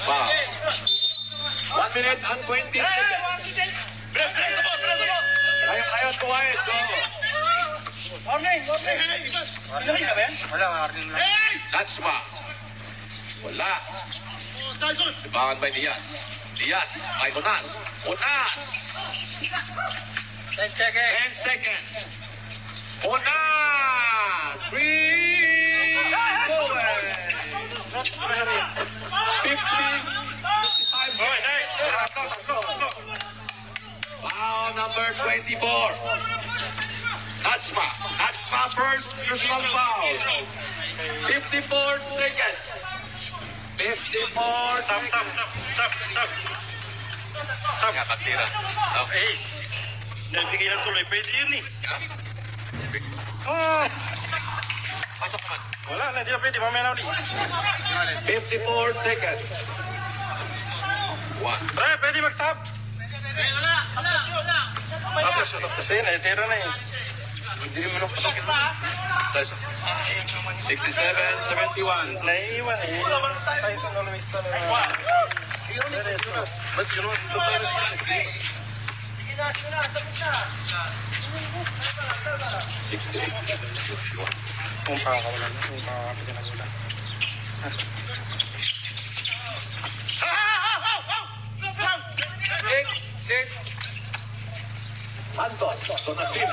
Foul. 1 minute and 20 seconds. Press the ball. Ayaw, kuwait. Go. Warning. Wala, warning lang. Natsma. Wala. Dibangan by Diaz. Diaz. Ay, Unas. 10 seconds. 10 seconds. Unas. 3. Go. 50. Nice. Foul number 24. Natsma first personal foul. 54 seconds. 54 seconds. Sab. Katira. Okay. Nagbigay ng tuloy. Pwede yun eh. Pasok naman. Wala na, hindi na pwede. Mamaya na ulit. 54 seconds. 1. Pre, pwede mag-sub. After shot of the Kasi natira na eh. Hindi mo nang pasokin mo. 67, 71. Naiiwan eh. Tyson always to na. But you know, sometimes it's 68. Kumpa ka wala. Kumpa ka pinagula. Santos. So Nasim.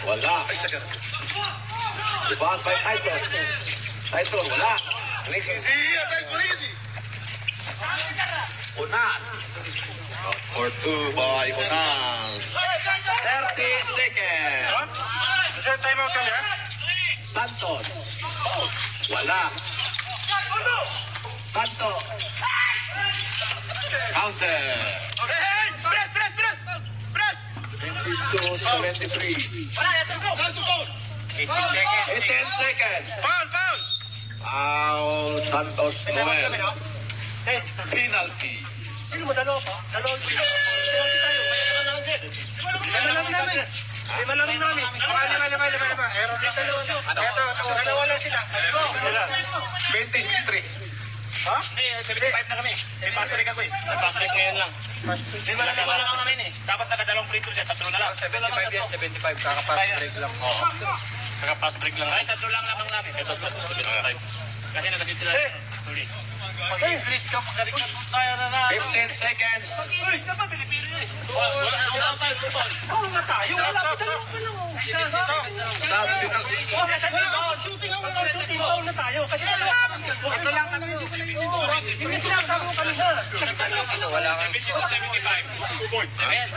Wala. Rebound by Tyson. Wala. Easy. Unas. For 2 by Unas. 30 seconds. Kasi time out kami ha? Santos. Wala. Santos. Counter. Hey! Press! 22, 73. 18 seconds. 10 seconds. Foul! Foul. Santos Noel. Penalty. Sino mo, dalawa pa? Dalawa tayo. Lima namin. Lima. Error dito. Ito, dalawa lang sila. 23. Ha? 75 na kami. May fast break ako eh. May fast break ngayon lang. Lima lang kami eh. Dapat nagkadalawang free throw siya. Tatlo na lang. 75 yan, 75. Kaka-fast break lang. Oo. Naka-fast break lang. Ay, tatlo lang naman namin. Ito sa 75. Kasi nagkasitila. Sorry. Pag-English ka, pagkarikat mo tayo na 15 seconds. English ka pa, Pilipino eh. Wala tayo. Oo nga tayo. Wala pa tayo. Substitute. Shooting foul na tayo. Kasi ito lang naman hindi ko na yun. Hindi sinasabi ko kanina. Kasi kanina wala kang 75. 2 points. 7.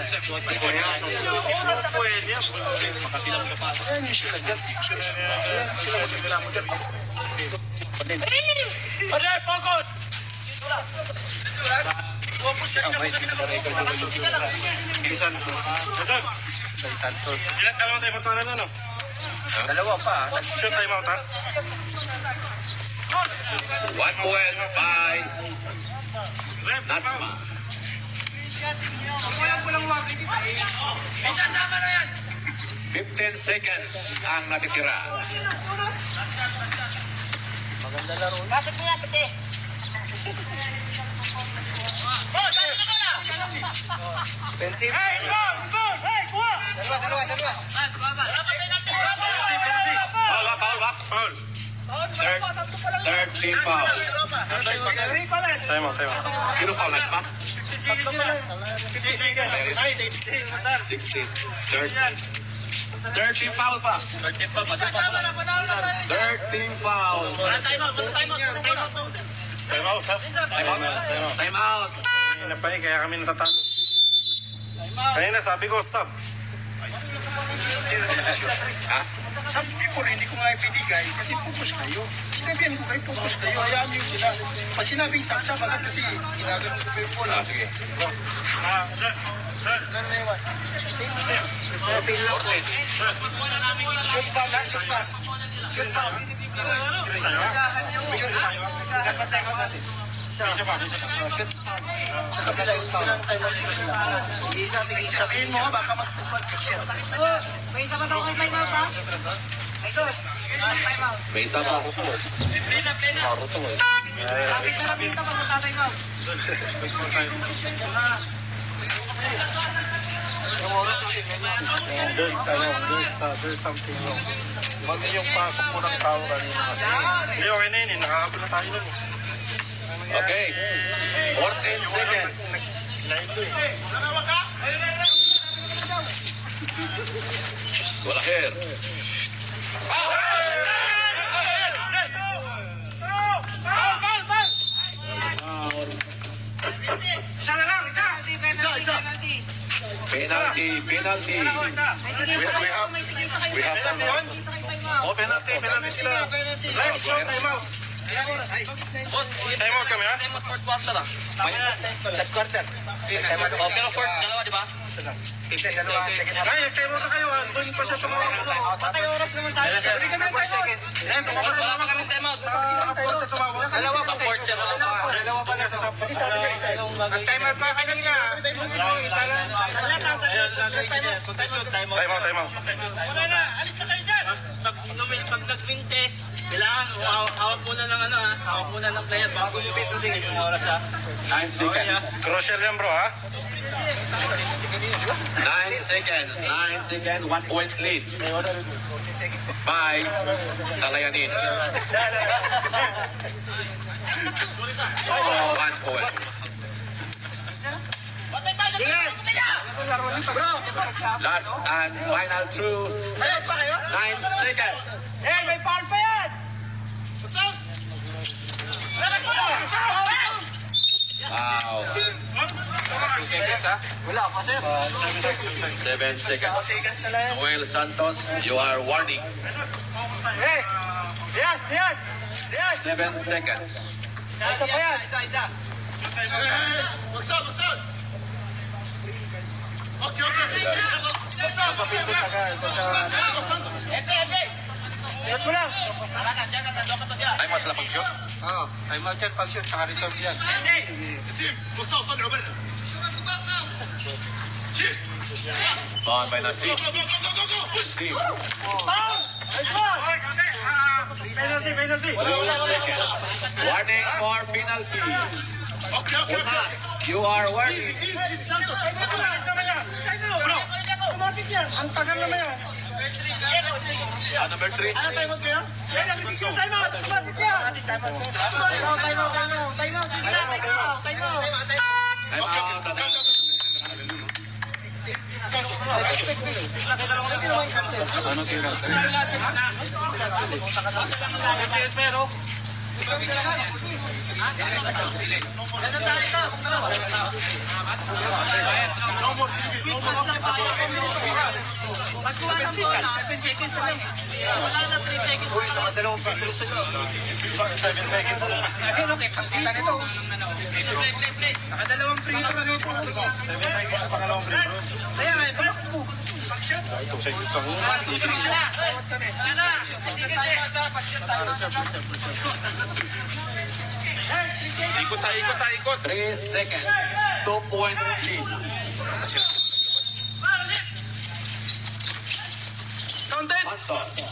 Makatilang ka pa. Pwede, focus! Santos. Ilan dalawang tayo magtunan na, no? Dalawa pa. Shoot time out, ha? 1 point by Natsma. Ay, tama na yan! 15 seconds ang natitira. Maganda laro. Bakit mo yan, pati? Boss, ano ka na? Offensive. Hey, goal! Hey, kuha! Dalawa. Foul ba? Foul. 13 foul. Time out. Sino foul, Natsma? 50 seconds. 16. 13 foul pa. 13 foul. Time out, ha? Time out. Kanina pa eh, kaya kami natatalo. Kanina sabi ko, sub. Ha? Sabi ko rin, hindi ko nga ibinigay kasi focus kayo. Sinabihan ko kayo, focus kayo. Hayaan niyo sila. Pag sinabing sab-sab, agad kasi ginagano ko kayo po. Sige. Sir. Ano na iwan? Pin lang po. Shoot pa, last shoot pa. Shoot pa. Kapatay ko natin. Isa pa. Shoot pa. Sa kabila yung foul. Isa. Sabihin mo, baka magtupad ka siya. May isa pa daw kay time out, ha? Ay, good. May isa pa. There's something wrong. Mali yung pasok mo ng tao kanina kasi. Hindi, okay na yun. Nakakabot na tayo nun. Okay. 14 seconds. Walakir. Penalty. We have time out. Oh, penalty sila. Live, time out. Time out kami, ha? Time out for swap na lang. Pero for dalawa, di ba? Ay, nag-time out na kayo, ha? Doon pa siya tumawag ko. Patay oras naman tayo. Hindi kami time out. Ayan, tumawag Wala pa kami time out. Naka-port sa tumawag. Dalawa pa, fourth zero lang pa. Dalawa pa nasa sampo. Kasi sabi ka isa. Ang time out pa kanina. Time out. Wala na, alis na kayo dyan. Pag nag-win test, kailangan hawak muna ng hawak muna ng player bago lumipit din yung oras, ha. 9 seconds. Crucial yan, bro, ha? 9 seconds. 9 seconds. 1 point lead. 5. Talayanin. Oh, 1 point. Last and final through. 9 seconds. Eh, may foul pa yan! Wow. 2 seconds, ha? Wala pa, sir. 7 seconds. Seconds na lang. Noel Santos, you are warning. Hey! Diaz! 7 seconds. Isa pa yan. Sa pinto agad. Ingat mo lang. Time out sila pag-shoot. Oo. Time out yan. Pag-shoot. Saka reserve yan. On by Nasib. Nasib. Penalty. 3 seconds. Warning for penalty. Unas, you are warning. Ang tagal naman yan. Number 3. Ano time out kayo? Time out. Automatic yan. Time out. Ano tira? Pagkuha ng bola, 7 seconds na lang. Wala na 3 seconds. Uy, nakadalawang pinto sa inyo. 7 seconds na lang. Ayun, okay. Pagkita nito. Play. Nakadalawang free throw na ito. 7 seconds sa pangalawang free throw. Kaya nga, ito. 2 seconds lang. 1, 2, 3 sila. Wala. Ikot. 3 seconds. 2 point lead. Counted. Santos.